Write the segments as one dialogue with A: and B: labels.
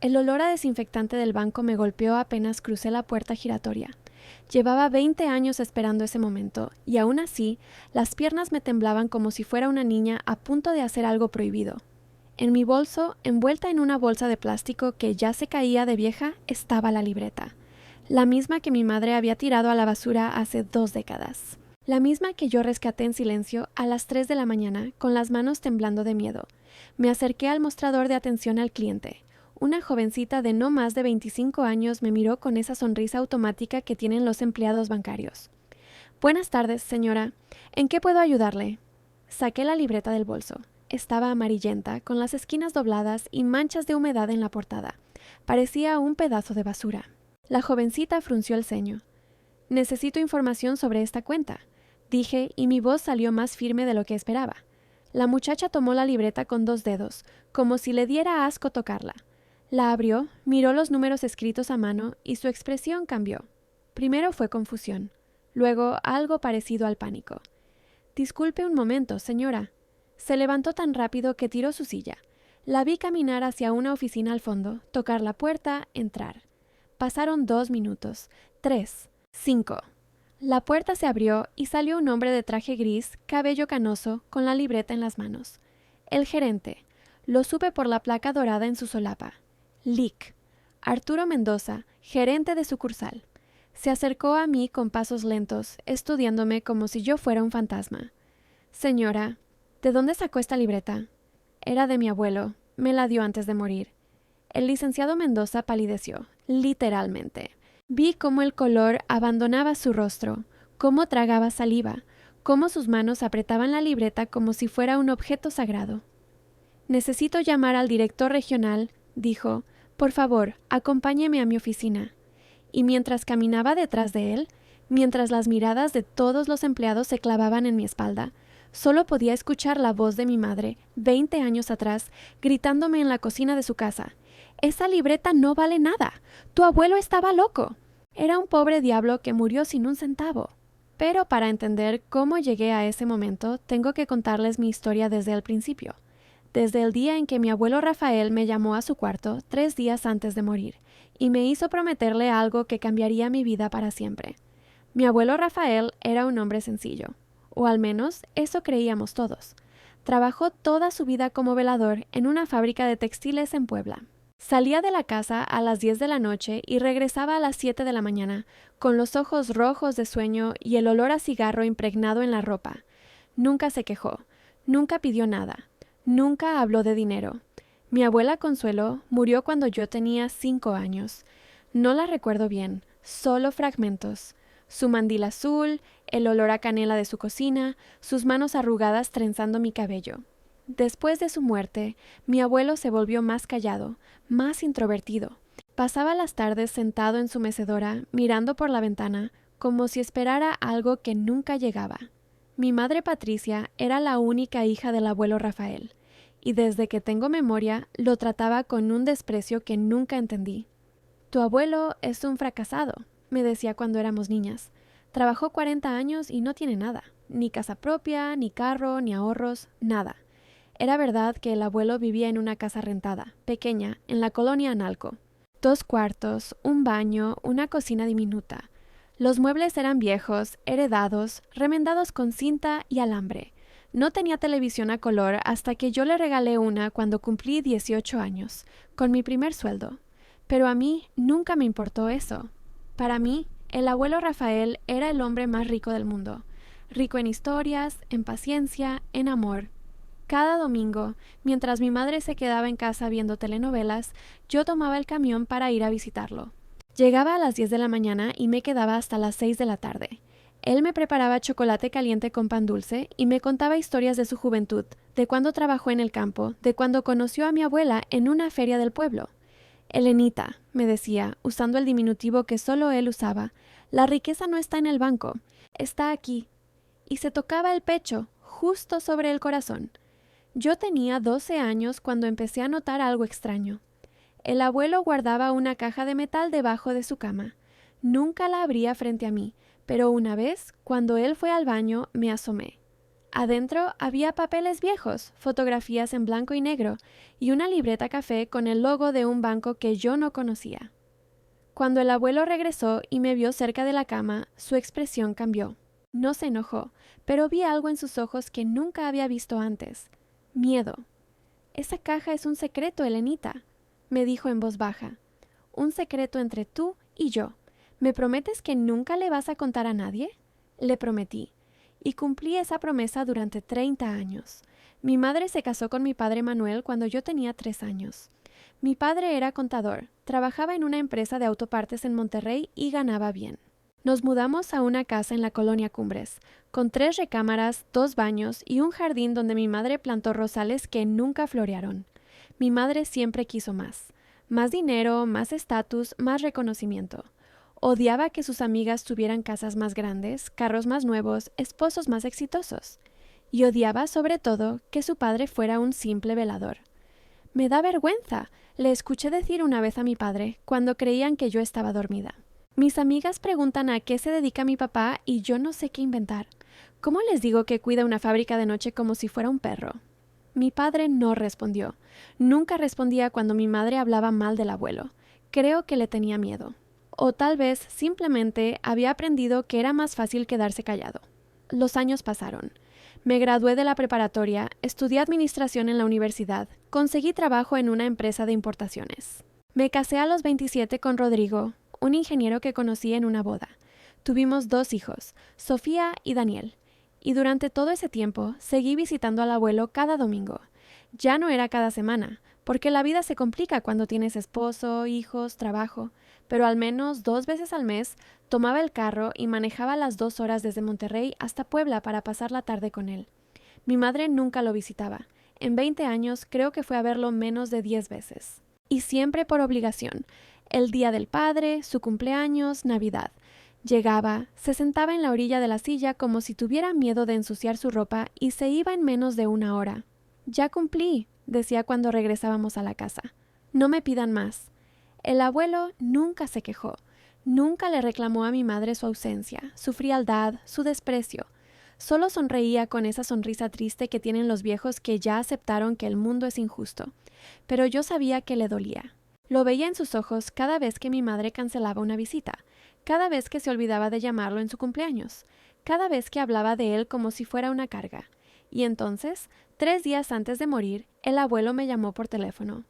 A: El olor a desinfectante del banco me golpeó apenas crucé la puerta giratoria. Llevaba 20 años esperando ese momento, y aún así, las piernas me temblaban como si fuera una niña a punto de hacer algo prohibido. En mi bolso, envuelta en una bolsa de plástico que ya se caía de vieja, estaba la libreta. La misma que mi madre había tirado a la basura hace 2 décadas. La misma que yo rescaté en silencio a las 3 de la mañana, con las manos temblando de miedo. Me acerqué al mostrador de atención al cliente. Una jovencita de no más de 25 años me miró con esa sonrisa automática que tienen los empleados bancarios. Buenas tardes, señora. ¿En qué puedo ayudarle? Saqué la libreta del bolso. Estaba amarillenta, con las esquinas dobladas y manchas de humedad en la portada. Parecía un pedazo de basura. La jovencita frunció el ceño. Necesito información sobre esta cuenta, dije, y mi voz salió más firme de lo que esperaba. La muchacha tomó la libreta con 2 dedos, como si le diera asco tocarla. La abrió, miró los números escritos a mano y su expresión cambió. Primero fue confusión, luego algo parecido al pánico. Disculpe un momento, señora. Se levantó tan rápido que tiró su silla. La vi caminar hacia una oficina al fondo, tocar la puerta, entrar. Pasaron 2 minutos, 3, 5. La puerta se abrió y salió un hombre de traje gris, cabello canoso, con la libreta en las manos. El gerente. Lo supe por la placa dorada en su solapa. Lic. Arturo Mendoza, gerente de sucursal. Se acercó a mí con pasos lentos, estudiándome como si yo fuera un fantasma. Señora, ¿de dónde sacó esta libreta? Era de mi abuelo. Me la dio antes de morir. El licenciado Mendoza palideció, literalmente. Vi cómo el color abandonaba su rostro, cómo tragaba saliva, cómo sus manos apretaban la libreta como si fuera un objeto sagrado. Necesito llamar al director regional, dijo. Por favor, acompáñeme a mi oficina. Y mientras caminaba detrás de él, mientras las miradas de todos los empleados se clavaban en mi espalda, solo podía escuchar la voz de mi madre, 20 años atrás, gritándome en la cocina de su casa. «Esa libreta no vale nada. Tu abuelo estaba loco». Era un pobre diablo que murió sin un centavo. Pero para entender cómo llegué a ese momento, tengo que contarles mi historia desde el principio. Desde el día en que mi abuelo Rafael me llamó a su cuarto 3 días antes de morir, y me hizo prometerle algo que cambiaría mi vida para siempre. Mi abuelo Rafael era un hombre sencillo, o al menos eso creíamos todos. Trabajó toda su vida como velador en una fábrica de textiles en Puebla. Salía de la casa a las 10 de la noche y regresaba a las 7 de la mañana, con los ojos rojos de sueño y el olor a cigarro impregnado en la ropa. Nunca se quejó, nunca pidió nada, nunca habló de dinero. Mi abuela Consuelo murió cuando yo tenía 5 años. No la recuerdo bien, solo fragmentos. Su mandil azul, el olor a canela de su cocina, sus manos arrugadas trenzando mi cabello. Después de su muerte, mi abuelo se volvió más callado, más introvertido. Pasaba las tardes sentado en su mecedora, mirando por la ventana, como si esperara algo que nunca llegaba. Mi madre Patricia era la única hija del abuelo Rafael, y desde que tengo memoria lo trataba con un desprecio que nunca entendí. «Tu abuelo es un fracasado», me decía cuando éramos niñas. «Trabajó 40 años y no tiene nada, ni casa propia, ni carro, ni ahorros, nada». Era verdad que el abuelo vivía en una casa rentada, pequeña, en la colonia Analco. 2 cuartos, un baño, una cocina diminuta. Los muebles eran viejos, heredados, remendados con cinta y alambre. No tenía televisión a color hasta que yo le regalé una cuando cumplí 18 años, con mi primer sueldo. Pero a mí nunca me importó eso. Para mí, el abuelo Rafael era el hombre más rico del mundo. Rico en historias, en paciencia, en amor. Cada domingo, mientras mi madre se quedaba en casa viendo telenovelas, yo tomaba el camión para ir a visitarlo. Llegaba a las 10 de la mañana y me quedaba hasta las 6 de la tarde. Él me preparaba chocolate caliente con pan dulce y me contaba historias de su juventud, de cuando trabajó en el campo, de cuando conoció a mi abuela en una feria del pueblo. «Elenita», me decía, usando el diminutivo que solo él usaba, «la riqueza no está en el banco, está aquí». Y se tocaba el pecho, justo sobre el corazón. Yo tenía 12 años cuando empecé a notar algo extraño. El abuelo guardaba una caja de metal debajo de su cama. Nunca la abría frente a mí, pero una vez, cuando él fue al baño, me asomé. Adentro había papeles viejos, fotografías en blanco y negro y una libreta café con el logo de un banco que yo no conocía. Cuando el abuelo regresó y me vio cerca de la cama, su expresión cambió. No se enojó, pero vi algo en sus ojos que nunca había visto antes. Miedo. «Esa caja es un secreto, Elenita», me dijo en voz baja. «Un secreto entre tú y yo. ¿Me prometes que nunca le vas a contar a nadie?» Le prometí. Y cumplí esa promesa durante 30 años. Mi madre se casó con mi padre Manuel cuando yo tenía 3 años. Mi padre era contador, trabajaba en una empresa de autopartes en Monterrey y ganaba bien. Nos mudamos a una casa en la colonia Cumbres, con 3 recámaras, 2 baños y un jardín donde mi madre plantó rosales que nunca florearon. Mi madre siempre quiso más. Más dinero, más estatus, más reconocimiento. Odiaba que sus amigas tuvieran casas más grandes, carros más nuevos, esposos más exitosos. Y odiaba, sobre todo, que su padre fuera un simple velador. «Me da vergüenza», le escuché decir una vez a mi padre, cuando creían que yo estaba dormida. «Mis amigas preguntan a qué se dedica mi papá y yo no sé qué inventar. ¿Cómo les digo que cuida una fábrica de noche como si fuera un perro?» Mi padre no respondió. Nunca respondía cuando mi madre hablaba mal del abuelo. Creo que le tenía miedo. O tal vez simplemente había aprendido que era más fácil quedarse callado. Los años pasaron. Me gradué de la preparatoria, estudié administración en la universidad, conseguí trabajo en una empresa de importaciones. Me casé a los 27 con Rodrigo, un ingeniero que conocí en una boda. Tuvimos 2 hijos, Sofía y Daniel. Y durante todo ese tiempo seguí visitando al abuelo cada domingo. Ya no era cada semana, porque la vida se complica cuando tienes esposo, hijos, trabajo, pero al menos 2 veces al mes tomaba el carro y manejaba las 2 horas desde Monterrey hasta Puebla para pasar la tarde con él. Mi madre nunca lo visitaba. En 20 años creo que fue a verlo menos de 10 veces. Y siempre por obligación. El día del padre, su cumpleaños, Navidad. Llegaba, se sentaba en la orilla de la silla como si tuviera miedo de ensuciar su ropa y se iba en menos de 1 hora. «Ya cumplí», decía cuando regresábamos a la casa. «No me pidan más». El abuelo nunca se quejó. Nunca le reclamó a mi madre su ausencia, su frialdad, su desprecio. Solo sonreía con esa sonrisa triste que tienen los viejos que ya aceptaron que el mundo es injusto. Pero yo sabía que le dolía. Lo veía en sus ojos cada vez que mi madre cancelaba una visita, cada vez que se olvidaba de llamarlo en su cumpleaños, cada vez que hablaba de él como si fuera una carga. Y entonces, 3 días antes de morir, el abuelo me llamó por teléfono.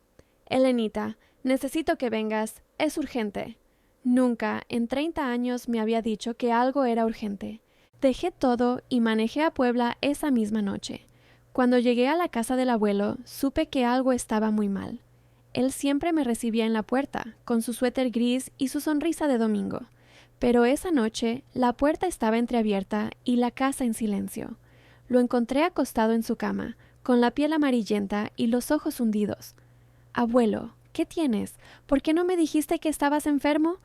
A: «Elenita, necesito que vengas, es urgente». Nunca, en 30 años, me había dicho que algo era urgente. Dejé todo y manejé a Puebla esa misma noche. Cuando llegué a la casa del abuelo, supe que algo estaba muy mal. Él siempre me recibía en la puerta, con su suéter gris y su sonrisa de domingo. Pero esa noche, la puerta estaba entreabierta y la casa en silencio. Lo encontré acostado en su cama, con la piel amarillenta y los ojos hundidos. «Abuelo, ¿qué tienes? ¿Por qué no me dijiste que estabas enfermo?»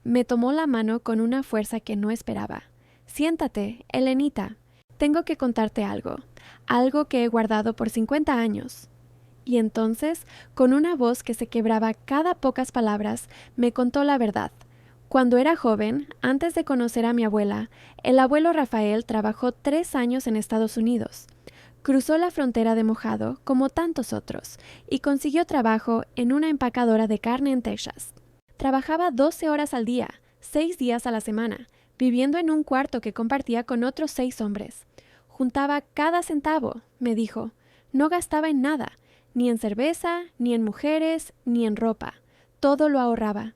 A: Me tomó la mano con una fuerza que no esperaba. «Siéntate, Elenita. Tengo que contarte algo que he guardado por 50 años». Y entonces, con una voz que se quebraba cada pocas palabras, me contó la verdad. Cuando era joven, antes de conocer a mi abuela, el abuelo Rafael trabajó 3 años en Estados Unidos. Cruzó la frontera de mojado, como tantos otros, y consiguió trabajo en una empacadora de carne en Texas. Trabajaba 12 horas al día, 6 días a la semana, viviendo en un cuarto que compartía con otros 6 hombres. Juntaba cada centavo, me dijo. No gastaba en nada, ni en cerveza, ni en mujeres, ni en ropa. Todo lo ahorraba.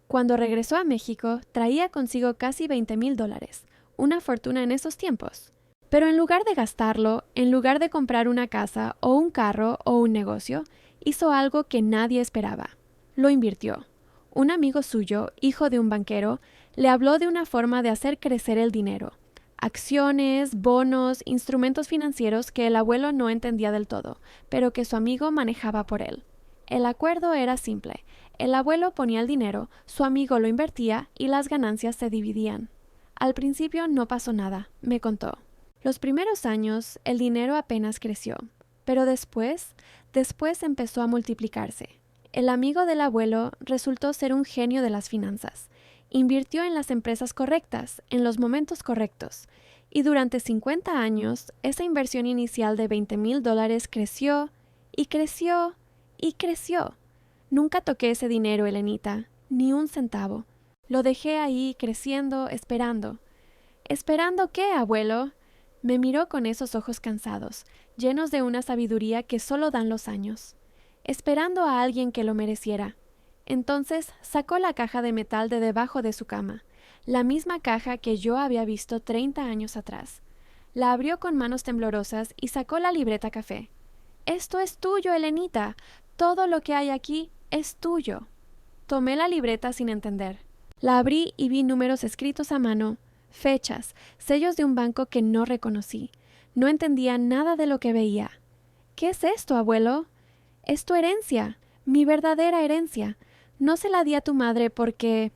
A: Cuando regresó a México, traía consigo casi $20,000, una fortuna en esos tiempos. Pero en lugar de gastarlo, en lugar de comprar una casa o un carro o un negocio, hizo algo que nadie esperaba. Lo invirtió. Un amigo suyo, hijo de un banquero, le habló de una forma de hacer crecer el dinero. Acciones, bonos, instrumentos financieros que el abuelo no entendía del todo, pero que su amigo manejaba por él. El acuerdo era simple. El abuelo ponía el dinero, su amigo lo invertía y las ganancias se dividían. Al principio no pasó nada, me contó. Los primeros años el dinero apenas creció, pero después empezó a multiplicarse. El amigo del abuelo resultó ser un genio de las finanzas. Invirtió en las empresas correctas, en los momentos correctos, Y durante 50 años, esa inversión inicial de $20,000 creció y creció y creció. Nunca toqué ese dinero, Elenita, ni un centavo. Lo dejé ahí creciendo, esperando. ¿Esperando qué, abuelo? Me miró con esos ojos cansados, llenos de una sabiduría que solo dan los años. Esperando a alguien que lo mereciera. Entonces sacó la caja de metal de debajo de su cama, la misma caja que yo había visto 30 años atrás. La abrió con manos temblorosas y sacó la libreta café. «Esto es tuyo, Elenita. Todo lo que hay aquí es tuyo». Tomé la libreta sin entender. La abrí y vi números escritos a mano, fechas, sellos de un banco que no reconocí. No entendía nada de lo que veía. «¿Qué es esto, abuelo?» «Es tu herencia, mi verdadera herencia. No se la di a tu madre porque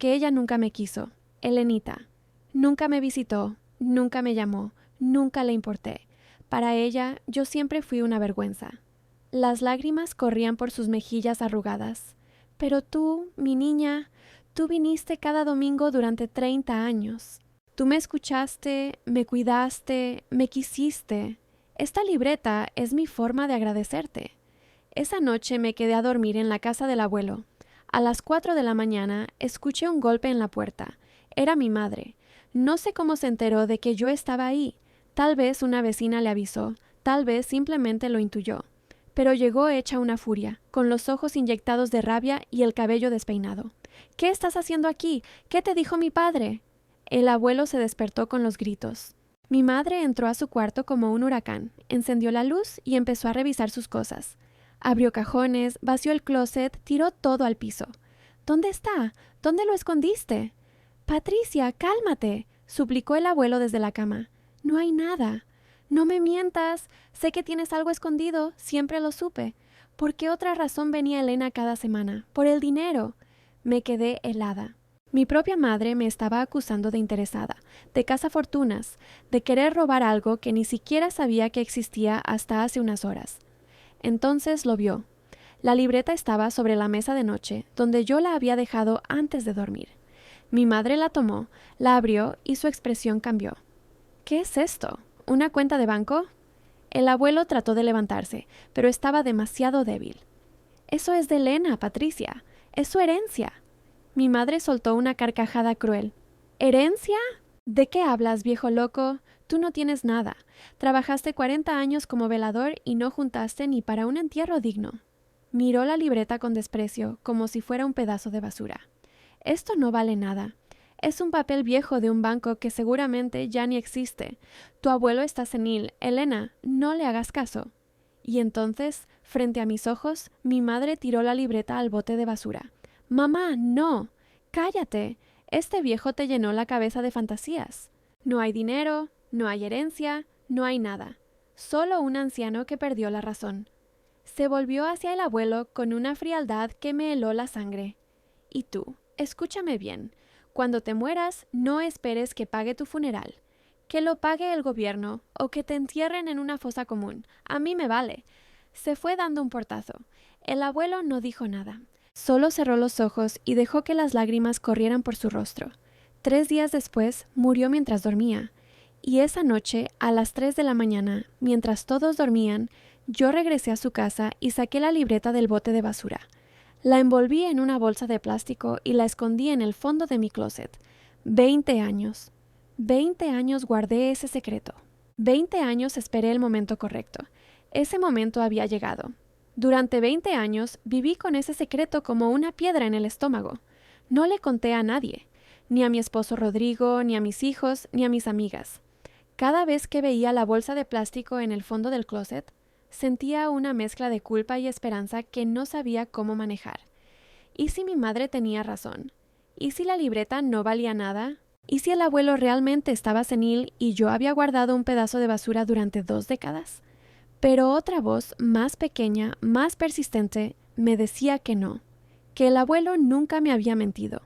A: ella nunca me quiso. Elenita. Nunca me visitó, nunca me llamó, nunca le importé. Para ella yo siempre fui una vergüenza». Las lágrimas corrían por sus mejillas arrugadas. «Pero tú, mi niña, tú viniste cada domingo durante 30 años. Tú me escuchaste, me cuidaste, me quisiste. Esta libreta es mi forma de agradecerte». Esa noche me quedé a dormir en la casa del abuelo. A las 4 de la mañana escuché un golpe en la puerta. Era mi madre. No sé cómo se enteró de que yo estaba ahí. Tal vez una vecina le avisó, tal vez simplemente lo intuyó. Pero llegó hecha una furia, con los ojos inyectados de rabia y el cabello despeinado. «¿Qué estás haciendo aquí? ¿Qué te dijo mi padre?» El abuelo se despertó con los gritos. Mi madre entró a su cuarto como un huracán, encendió la luz y empezó a revisar sus cosas. Abrió cajones, vació el closet, tiró todo al piso. «¿Dónde está? ¿Dónde lo escondiste?» «Patricia, cálmate», suplicó el abuelo desde la cama. «No hay nada». «No me mientas. Sé que tienes algo escondido. Siempre lo supe. ¿Por qué otra razón venía Elena cada semana? Por el dinero». Me quedé helada. Mi propia madre me estaba acusando de interesada, de cazafortunas, de querer robar algo que ni siquiera sabía que existía hasta hace unas horas. Entonces lo vio. La libreta estaba sobre la mesa de noche, donde yo la había dejado antes de dormir. Mi madre la tomó, la abrió y su expresión cambió. «¿Qué es esto? ¿Una cuenta de banco?» El abuelo trató de levantarse, pero estaba demasiado débil. «Eso es de Elena, Patricia. Es su herencia». Mi madre soltó una carcajada cruel. «¿Herencia? ¿De qué hablas, viejo loco? Tú no tienes nada. Trabajaste 40 años como velador y no juntaste ni para un entierro digno». Miró la libreta con desprecio, como si fuera un pedazo de basura. «Esto no vale nada. Es un papel viejo de un banco que seguramente ya ni existe. Tu abuelo está senil. Elena, no le hagas caso». Y entonces, frente a mis ojos, mi madre tiró la libreta al bote de basura. «Mamá, no. Cállate. Este viejo te llenó la cabeza de fantasías. No hay dinero, no hay herencia, no hay nada. Solo un anciano que perdió la razón». Se volvió hacia el abuelo con una frialdad que me heló la sangre. «Y tú, escúchame bien. Cuando te mueras, no esperes que pague tu funeral. Que lo pague el gobierno o que te entierren en una fosa común. A mí me vale». Se fue dando un portazo. El abuelo no dijo nada. Solo cerró los ojos y dejó que las lágrimas corrieran por su rostro. 3 días después, murió mientras dormía. Y esa noche, a las 3 de la mañana, mientras todos dormían, yo regresé a su casa y saqué la libreta del bote de basura. La envolví en una bolsa de plástico y la escondí en el fondo de mi closet. 20 años. 20 años guardé ese secreto. 20 años esperé el momento correcto. Ese momento había llegado. Durante 20 años viví con ese secreto como una piedra en el estómago. No le conté a nadie, ni a mi esposo Rodrigo, ni a mis hijos, ni a mis amigas. Cada vez que veía la bolsa de plástico en el fondo del closet, sentía una mezcla de culpa y esperanza que no sabía cómo manejar. ¿Y si mi madre tenía razón? ¿Y si la libreta no valía nada? ¿Y si el abuelo realmente estaba senil y yo había guardado un pedazo de basura durante 2 décadas? Pero otra voz, más pequeña, más persistente, me decía que no, que el abuelo nunca me había mentido,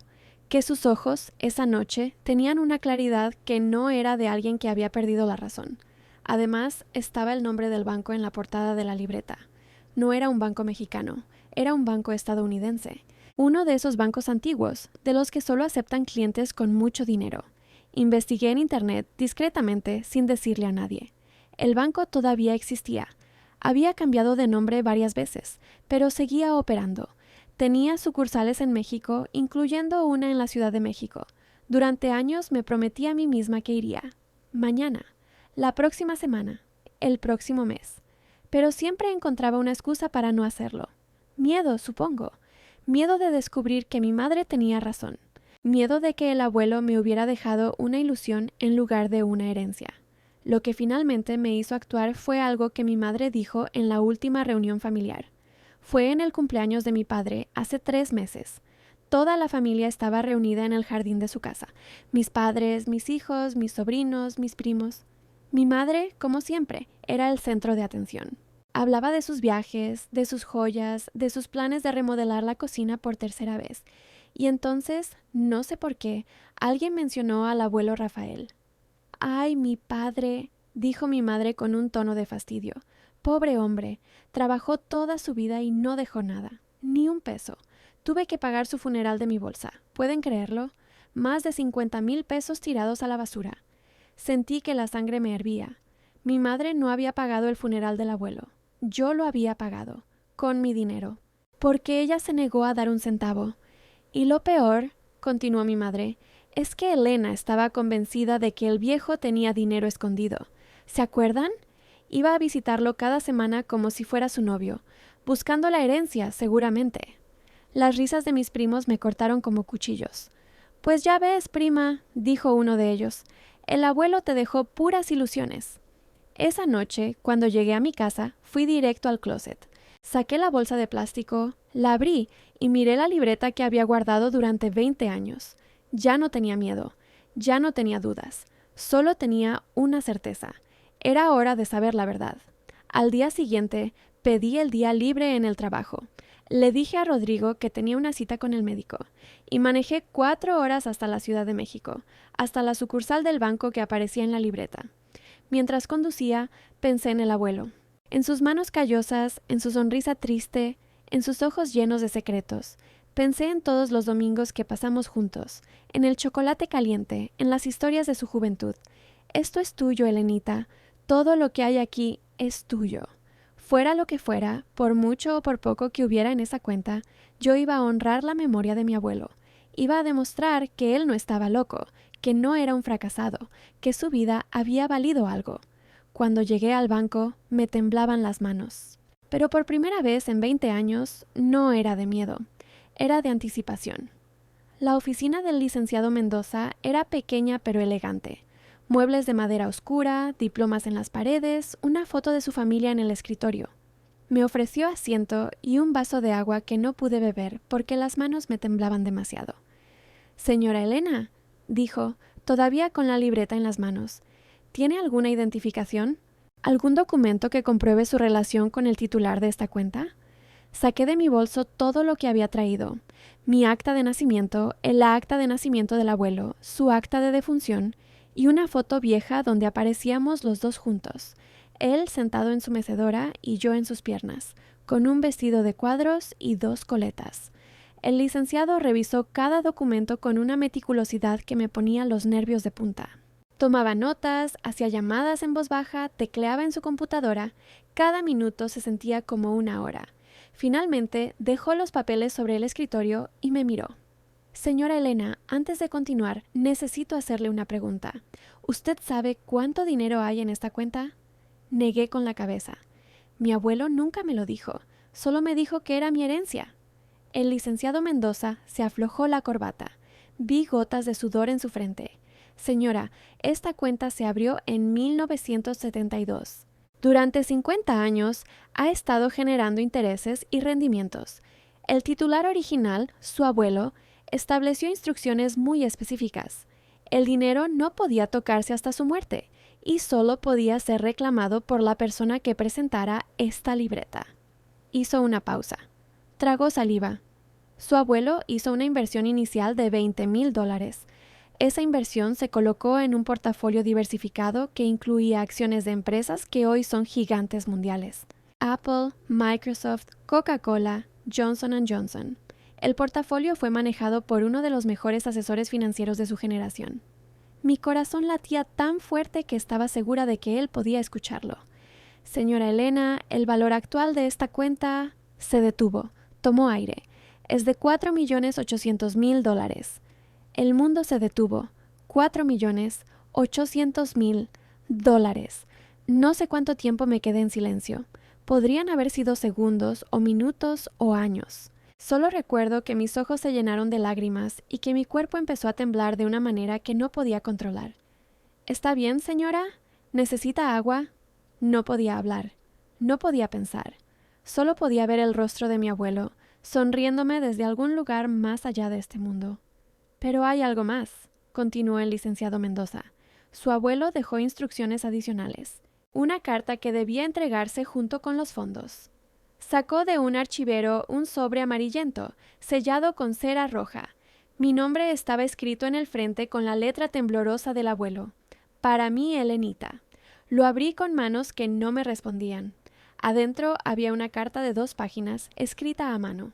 A: que sus ojos, esa noche, tenían una claridad que no era de alguien que había perdido la razón. Además, estaba el nombre del banco en la portada de la libreta. No era un banco mexicano, era un banco estadounidense. Uno de esos bancos antiguos, de los que solo aceptan clientes con mucho dinero. Investigué en internet discretamente sin decirle a nadie. El banco todavía existía. Había cambiado de nombre varias veces, pero seguía operando. Tenía sucursales en México, incluyendo una en la Ciudad de México. Durante años me prometí a mí misma que iría. Mañana, la próxima semana, el próximo mes. Pero siempre encontraba una excusa para no hacerlo. Miedo, supongo. Miedo de descubrir que mi madre tenía razón. Miedo de que el abuelo me hubiera dejado una ilusión en lugar de una herencia. Lo que finalmente me hizo actuar fue algo que mi madre dijo en la última reunión familiar. Fue en el cumpleaños de mi padre hace 3 meses. Toda la familia estaba reunida en el jardín de su casa. Mis padres, mis hijos, mis sobrinos, mis primos. Mi madre, como siempre, era el centro de atención. Hablaba de sus viajes, de sus joyas, de sus planes de remodelar la cocina por 3.ª vez. Y entonces, no sé por qué, alguien mencionó al abuelo Rafael. «Ay, mi padre», dijo mi madre con un tono de fastidio. «Pobre hombre, trabajó toda su vida y no dejó nada, ni un peso. Tuve que pagar su funeral de mi bolsa. ¿Pueden creerlo? Más de 50,000 pesos tirados a la basura». Sentí que la sangre me hervía. Mi madre no había pagado el funeral del abuelo. Yo lo había pagado, con mi dinero, porque ella se negó a dar un centavo. Y lo peor, continuó mi madre, es que Elena estaba convencida de que el viejo tenía dinero escondido. ¿Se acuerdan? Iba a visitarlo cada semana como si fuera su novio, buscando la herencia, seguramente. Las risas de mis primos me cortaron como cuchillos. «Pues ya ves, prima», dijo uno de ellos, «el abuelo te dejó puras ilusiones». Esa noche, cuando llegué a mi casa, fui directo al closet. Saqué la bolsa de plástico, la abrí y miré la libreta que había guardado durante 20 años. Ya no tenía miedo, ya no tenía dudas, solo tenía una certeza. Era hora de saber la verdad. Al día siguiente, pedí el día libre en el trabajo. Le dije a Rodrigo que tenía una cita con el médico y manejé 4 horas hasta la Ciudad de México, hasta la sucursal del banco que aparecía en la libreta. Mientras conducía, pensé en el abuelo, en sus manos callosas, en su sonrisa triste, en sus ojos llenos de secretos. Pensé en todos los domingos que pasamos juntos, en el chocolate caliente, en las historias de su juventud. Esto es tuyo, Elenita. Todo lo que hay aquí es tuyo. Fuera lo que fuera, por mucho o por poco que hubiera en esa cuenta, yo iba a honrar la memoria de mi abuelo. Iba a demostrar que él no estaba loco, que no era un fracasado, que su vida había valido algo. Cuando llegué al banco, me temblaban las manos. Pero por primera vez en 20 años, no era de miedo, era de anticipación. La oficina del licenciado Mendoza era pequeña pero elegante. Muebles de madera oscura, diplomas en las paredes, una foto de su familia en el escritorio. Me ofreció asiento y un vaso de agua que no pude beber porque las manos me temblaban demasiado. «Señora Elena», dijo, todavía con la libreta en las manos, «¿tiene alguna identificación? ¿Algún documento que compruebe su relación con el titular de esta cuenta?» Saqué de mi bolso todo lo que había traído. Mi acta de nacimiento, el acta de nacimiento del abuelo, su acta de defunción y una foto vieja donde aparecíamos los dos juntos, él sentado en su mecedora y yo en sus piernas, con un vestido de cuadros y 2 coletas. El licenciado revisó cada documento con una meticulosidad que me ponía los nervios de punta. Tomaba notas, hacía llamadas en voz baja, tecleaba en su computadora. Cada minuto se sentía como una hora. Finalmente, dejó los papeles sobre el escritorio y me miró. «Señora Elena, antes de continuar, necesito hacerle una pregunta. ¿Usted sabe cuánto dinero hay en esta cuenta?» Negué con la cabeza. «Mi abuelo nunca me lo dijo. Solo me dijo que era mi herencia». El licenciado Mendoza se aflojó la corbata. Vi gotas de sudor en su frente. «Señora, esta cuenta se abrió en 1972. Durante 50 años ha estado generando intereses y rendimientos. El titular original, su abuelo, estableció instrucciones muy específicas. El dinero no podía tocarse hasta su muerte y solo podía ser reclamado por la persona que presentara esta libreta». Hizo una pausa. Tragó saliva. Su abuelo hizo una inversión inicial de $20,000. Esa inversión se colocó en un portafolio diversificado que incluía acciones de empresas que hoy son gigantes mundiales. Apple, Microsoft, Coca-Cola, Johnson & Johnson. El portafolio fue manejado por uno de los mejores asesores financieros de su generación. Mi corazón latía tan fuerte que estaba segura de que él podía escucharlo. Señora Elena, el valor actual de esta cuenta... Se detuvo, tomó aire. Es de $4.800.000. El mundo se detuvo. $4.800.000. No sé cuánto tiempo me quedé en silencio. Podrían haber sido segundos, o minutos, o años. Solo recuerdo que mis ojos se llenaron de lágrimas y que mi cuerpo empezó a temblar de una manera que no podía controlar. ¿Está bien, señora? ¿Necesita agua? No podía hablar. No podía pensar. Solo podía ver el rostro de mi abuelo, sonriéndome desde algún lugar más allá de este mundo. Pero hay algo más, continuó el licenciado Mendoza. Su abuelo dejó instrucciones adicionales. Una carta que debía entregarse junto con los fondos. Sacó de un archivero un sobre amarillento, sellado con cera roja. Mi nombre estaba escrito en el frente con la letra temblorosa del abuelo. Para mí, Elenita. Lo abrí con manos que no me respondían. Adentro había una carta de 2 páginas, escrita a mano.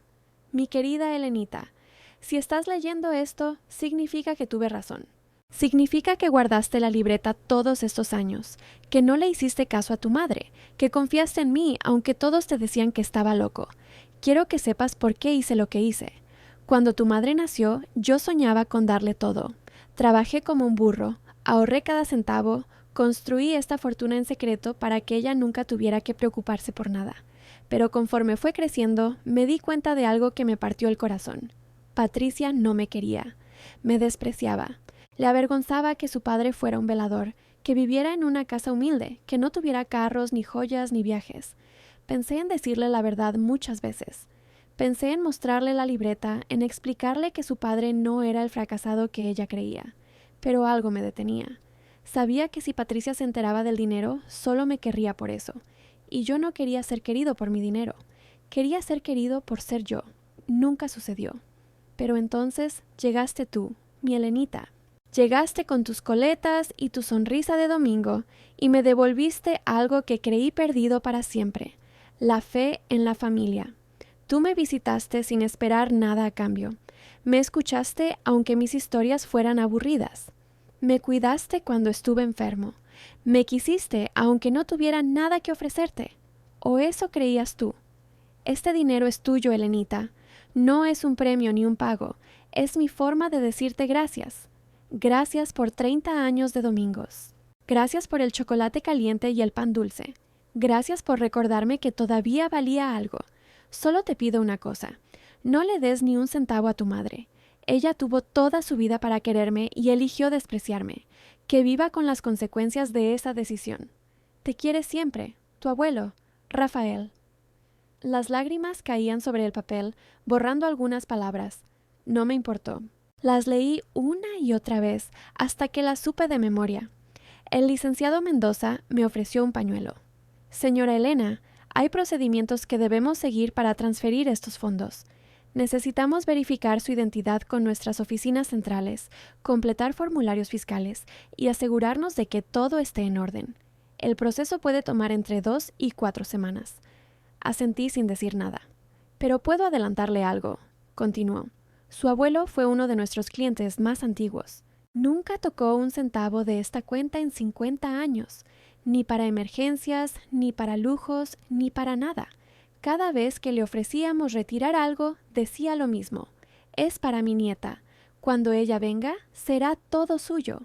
A: Mi querida Elenita, si estás leyendo esto, significa que tuve razón. Significa que guardaste la libreta todos estos años, que no le hiciste caso a tu madre, que confiaste en mí aunque todos te decían que estaba loco. Quiero que sepas por qué hice lo que hice. Cuando tu madre nació, yo soñaba con darle todo. Trabajé como un burro, ahorré cada centavo, construí esta fortuna en secreto para que ella nunca tuviera que preocuparse por nada. Pero conforme fue creciendo, me di cuenta de algo que me partió el corazón. Patricia no me quería. Me despreciaba. Le avergonzaba que su padre fuera un velador, que viviera en una casa humilde, que no tuviera carros, ni joyas, ni viajes. Pensé en decirle la verdad muchas veces. Pensé en mostrarle la libreta, en explicarle que su padre no era el fracasado que ella creía. Pero algo me detenía. Sabía que si Patricia se enteraba del dinero, solo me querría por eso. Y yo no quería ser querido por mi dinero. Quería ser querido por ser yo. Nunca sucedió. Pero entonces llegaste tú, mi Elenita. Llegaste con tus coletas y tu sonrisa de domingo y me devolviste algo que creí perdido para siempre, la fe en la familia. Tú me visitaste sin esperar nada a cambio. Me escuchaste aunque mis historias fueran aburridas. Me cuidaste cuando estuve enfermo. Me quisiste aunque no tuviera nada que ofrecerte. ¿O eso creías tú? Este dinero es tuyo, Elenita. No es un premio ni un pago. Es mi forma de decirte gracias. Gracias por 30 años de domingos. Gracias por el chocolate caliente y el pan dulce. Gracias por recordarme que todavía valía algo. Solo te pido una cosa. No le des ni un centavo a tu madre. Ella tuvo toda su vida para quererme y eligió despreciarme. Que viva con las consecuencias de esa decisión. Te quiere siempre, tu abuelo, Rafael. Las lágrimas caían sobre el papel, borrando algunas palabras. No me importó. Las leí una y otra vez, hasta que las supe de memoria. El licenciado Mendoza me ofreció un pañuelo. Señora Elena, hay procedimientos que debemos seguir para transferir estos fondos. Necesitamos verificar su identidad con nuestras oficinas centrales, completar formularios fiscales y asegurarnos de que todo esté en orden. El proceso puede tomar entre 2 y 4 semanas. Asentí sin decir nada. Pero puedo adelantarle algo, continuó. Su abuelo fue uno de nuestros clientes más antiguos. Nunca tocó un centavo de esta cuenta en 50 años, ni para emergencias, ni para lujos, ni para nada. Cada vez que le ofrecíamos retirar algo, decía lo mismo. Es para mi nieta. Cuando ella venga, será todo suyo.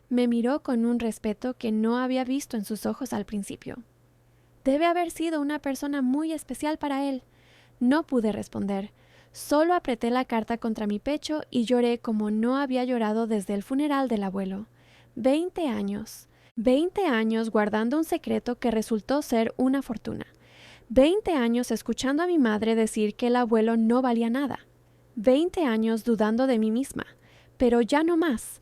A: Me miró con un respeto que no había visto en sus ojos al principio. Debe haber sido una persona muy especial para él. No pude responder. Solo apreté la carta contra mi pecho y lloré como no había llorado desde el funeral del abuelo. 20 años. 20 años guardando un secreto que resultó ser una fortuna. 20 años escuchando a mi madre decir que el abuelo no valía nada. 20 años dudando de mí misma. Pero ya no más.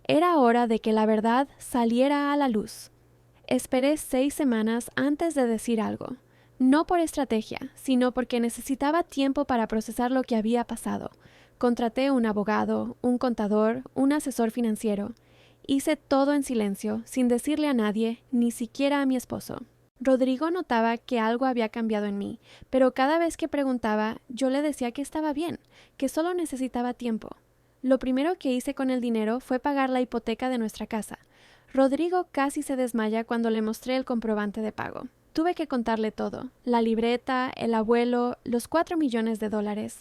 A: Era hora de que la verdad saliera a la luz. Esperé 6 semanas antes de decir algo. No por estrategia, sino porque necesitaba tiempo para procesar lo que había pasado. Contraté un abogado, un contador, un asesor financiero. Hice todo en silencio, sin decirle a nadie, ni siquiera a mi esposo. Rodrigo notaba que algo había cambiado en mí, pero cada vez que preguntaba, yo le decía que estaba bien, que solo necesitaba tiempo. Lo primero que hice con el dinero fue pagar la hipoteca de nuestra casa. Rodrigo casi se desmaya cuando le mostré el comprobante de pago. Tuve que contarle todo, la libreta, el abuelo, los 4 millones de dólares.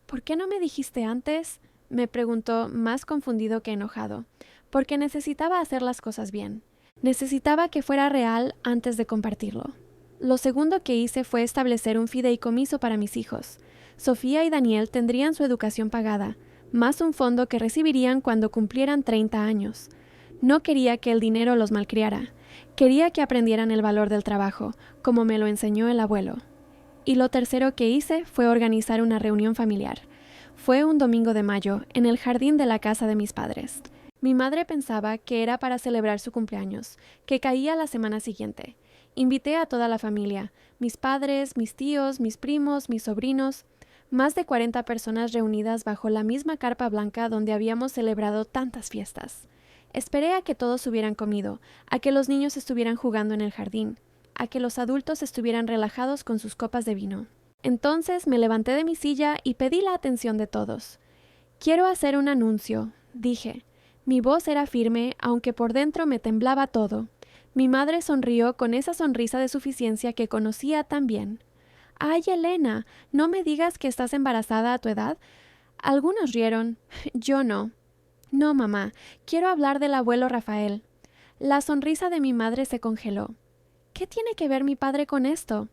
A: ¿Por qué no me dijiste antes?, me preguntó, más confundido que enojado, porque necesitaba hacer las cosas bien. Necesitaba que fuera real antes de compartirlo. Lo segundo que hice fue establecer un fideicomiso para mis hijos. Sofía y Daniel tendrían su educación pagada, más un fondo que recibirían cuando cumplieran 30 años. No quería que el dinero los malcriara. Quería que aprendieran el valor del trabajo, como me lo enseñó el abuelo. Y lo tercero que hice fue organizar una reunión familiar. Fue un domingo de mayo, en el jardín de la casa de mis padres. Mi madre pensaba que era para celebrar su cumpleaños, que caía la semana siguiente. Invité a toda la familia, mis padres, mis tíos, mis primos, mis sobrinos, más de 40 personas reunidas bajo la misma carpa blanca donde habíamos celebrado tantas fiestas. Esperé a que todos hubieran comido, a que los niños estuvieran jugando en el jardín, a que los adultos estuvieran relajados con sus copas de vino. Entonces me levanté de mi silla y pedí la atención de todos. «Quiero hacer un anuncio», dije. Mi voz era firme, aunque por dentro me temblaba todo. Mi madre sonrió con esa sonrisa de suficiencia que conocía tan bien. «¡Ay, Elena! No me digas que estás embarazada a tu edad». Algunos rieron. Yo no. «No, mamá. Quiero hablar del abuelo Rafael». La sonrisa de mi madre se congeló. «¿Qué tiene que ver mi padre con esto?»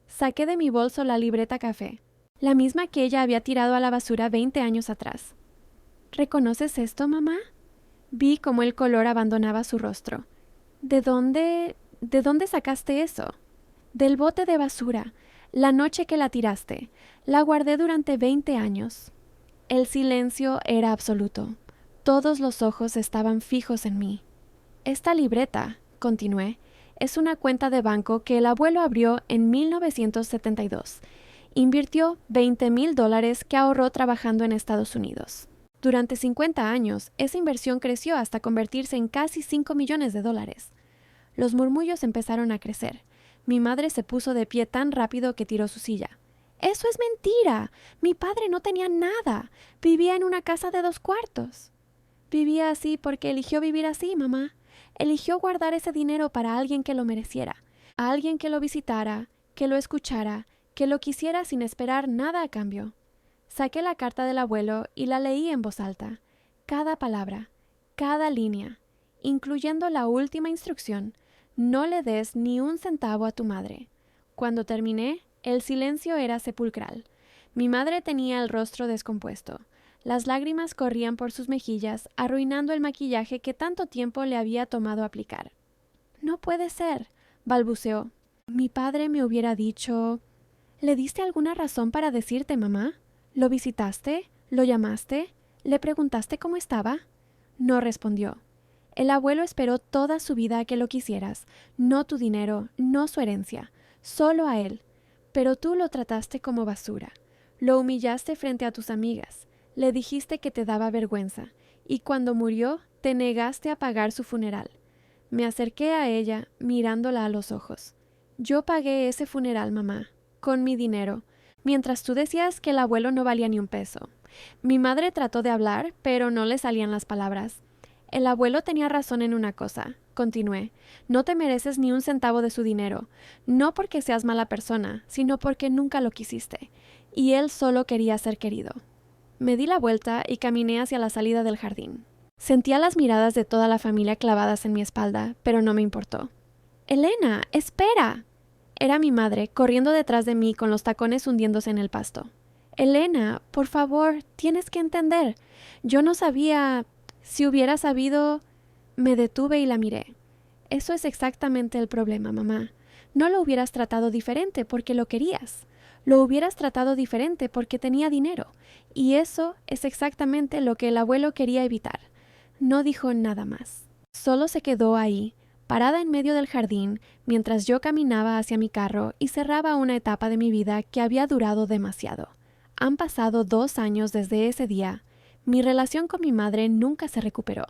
A: Saqué de mi bolso la libreta café, la misma que ella había tirado a la basura 20 años atrás. «¿Reconoces esto, mamá?» Vi cómo el color abandonaba su rostro. ¿De dónde sacaste eso?» «Del bote de basura, la noche que la tiraste. La guardé durante 20 años». El silencio era absoluto. Todos los ojos estaban fijos en mí. «Esta libreta», continué, «es una cuenta de banco que el abuelo abrió en 1972. Invirtió $20,000 que ahorró trabajando en Estados Unidos. Durante 50 años, esa inversión creció hasta convertirse en casi $5 millones. Los murmullos empezaron a crecer. Mi madre se puso de pie tan rápido que tiró su silla. «¡Eso es mentira! Mi padre no tenía nada. Vivía en una casa de 2 cuartos». «Vivía así porque eligió vivir así, mamá. Eligió guardar ese dinero para alguien que lo mereciera, a alguien que lo visitara, que lo escuchara, que lo quisiera sin esperar nada a cambio». Saqué la carta del abuelo y la leí en voz alta. Cada palabra, cada línea, incluyendo la última instrucción: «No le des ni un centavo a tu madre». Cuando terminé, el silencio era sepulcral. Mi madre tenía el rostro descompuesto. Las lágrimas corrían por sus mejillas, arruinando el maquillaje que tanto tiempo le había tomado aplicar. «No puede ser», balbuceó. «Mi padre me hubiera dicho...» «¿Le diste alguna razón para decirte, mamá? ¿Lo visitaste? ¿Lo llamaste? ¿Le preguntaste cómo estaba?» No respondió. «El abuelo esperó toda su vida a que lo quisieras, no tu dinero, no su herencia, solo a él. Pero tú lo trataste como basura. Lo humillaste frente a tus amigas. Le dijiste que te daba vergüenza, y cuando murió, te negaste a pagar su funeral». Me acerqué a ella, mirándola a los ojos. «Yo pagué ese funeral, mamá, con mi dinero, mientras tú decías que el abuelo no valía ni un peso». Mi madre trató de hablar, pero no le salían las palabras. «El abuelo tenía razón en una cosa», continué. «No te mereces ni un centavo de su dinero, no porque seas mala persona, sino porque nunca lo quisiste, y él solo quería ser querido». Me di la vuelta y caminé hacia la salida del jardín. Sentía las miradas de toda la familia clavadas en mi espalda, pero no me importó. «Elena, espera». Era mi madre, corriendo detrás de mí con los tacones hundiéndose en el pasto. «Elena, por favor, tienes que entender. Yo no sabía... Si hubiera sabido...». Me detuve y la miré. «Eso es exactamente el problema, mamá. No lo hubieras tratado diferente porque lo querías. Lo hubieras tratado diferente porque tenía dinero. Y eso es exactamente lo que el abuelo quería evitar». No dijo nada más. Solo se quedó ahí, parada en medio del jardín, mientras yo caminaba hacia mi carro y cerraba una etapa de mi vida que había durado demasiado. Han pasado 2 años desde ese día. Mi relación con mi madre nunca se recuperó.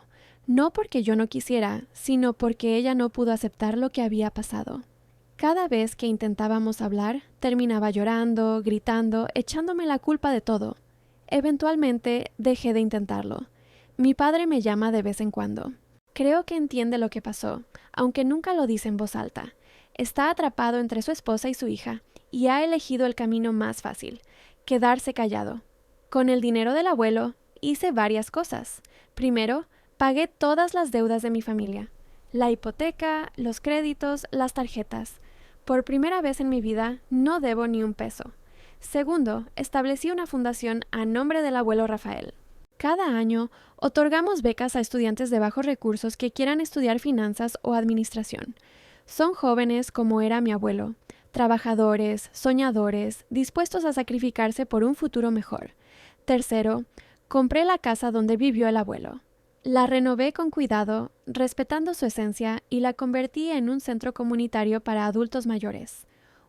A: No porque yo no quisiera, sino porque ella no pudo aceptar lo que había pasado. Cada vez que intentábamos hablar, terminaba llorando, gritando, echándome la culpa de todo. Eventualmente dejé de intentarlo. Mi padre me llama de vez en cuando. Creo que entiende lo que pasó, aunque nunca lo dice en voz alta. Está atrapado entre su esposa y su hija, y ha elegido el camino más fácil, quedarse callado. Con el dinero del abuelo, hice varias cosas. Primero, pagué todas las deudas de mi familia. La hipoteca, los créditos, las tarjetas. Por primera vez en mi vida, no debo ni un peso. Segundo, establecí una fundación a nombre del abuelo Rafael. Cada año, otorgamos becas a estudiantes de bajos recursos que quieran estudiar finanzas o administración. Son jóvenes como era mi abuelo, trabajadores, soñadores, dispuestos a sacrificarse por un futuro mejor. Tercero, compré la casa donde vivió el abuelo. La renové con cuidado, respetando su esencia, y la convertí en un centro comunitario para adultos mayores.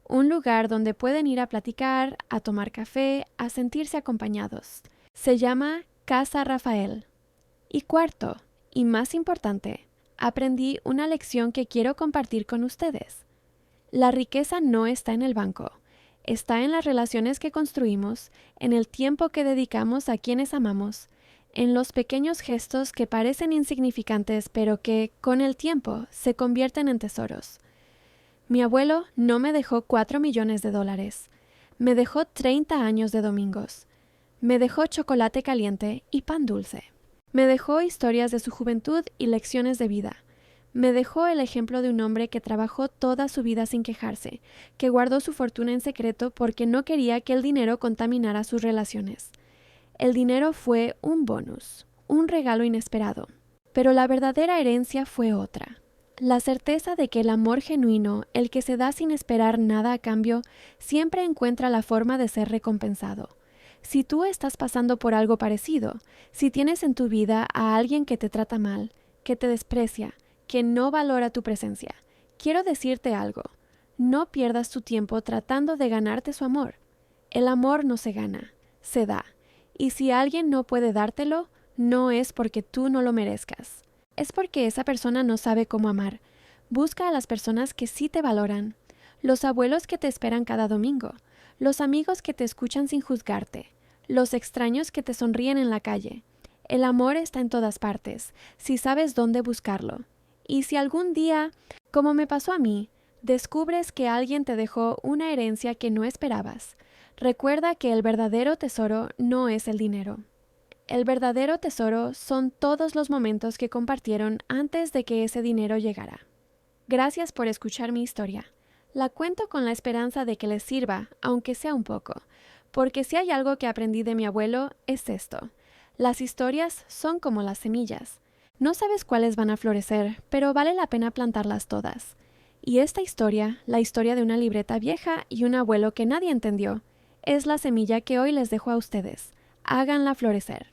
A: Un lugar donde pueden ir a platicar, a tomar café, a sentirse acompañados. Se llama Casa Rafael. Y cuarto, y más importante, aprendí una lección que quiero compartir con ustedes. La riqueza no está en el banco, está en las relaciones que construimos, en el tiempo que dedicamos a quienes amamos, en los pequeños gestos que parecen insignificantes pero que, con el tiempo, se convierten en tesoros. Mi abuelo no me dejó $4 millones, me dejó 30 años de domingos, me dejó chocolate caliente y pan dulce. Me dejó historias de su juventud y lecciones de vida. Me dejó el ejemplo de un hombre que trabajó toda su vida sin quejarse, que guardó su fortuna en secreto porque no quería que el dinero contaminara sus relaciones. El dinero fue un bonus, un regalo inesperado. Pero la verdadera herencia fue otra. La certeza de que el amor genuino, el que se da sin esperar nada a cambio, siempre encuentra la forma de ser recompensado. Si tú estás pasando por algo parecido, si tienes en tu vida a alguien que te trata mal, que te desprecia, que no valora tu presencia, quiero decirte algo. No pierdas tu tiempo tratando de ganarte su amor. El amor no se gana, se da. Y si alguien no puede dártelo, no es porque tú no lo merezcas. Es porque esa persona no sabe cómo amar. Busca a las personas que sí te valoran. Los abuelos que te esperan cada domingo. Los amigos que te escuchan sin juzgarte, los extraños que te sonríen en la calle. El amor está en todas partes, si sabes dónde buscarlo. Y si algún día, como me pasó a mí, descubres que alguien te dejó una herencia que no esperabas, recuerda que el verdadero tesoro no es el dinero. El verdadero tesoro son todos los momentos que compartieron antes de que ese dinero llegara. Gracias por escuchar mi historia. La cuento con la esperanza de que les sirva, aunque sea un poco, porque si hay algo que aprendí de mi abuelo, es esto. Las historias son como las semillas. No sabes cuáles van a florecer, pero vale la pena plantarlas todas. Y esta historia, la historia de una libreta vieja y un abuelo que nadie entendió, es la semilla que hoy les dejo a ustedes. Háganla florecer.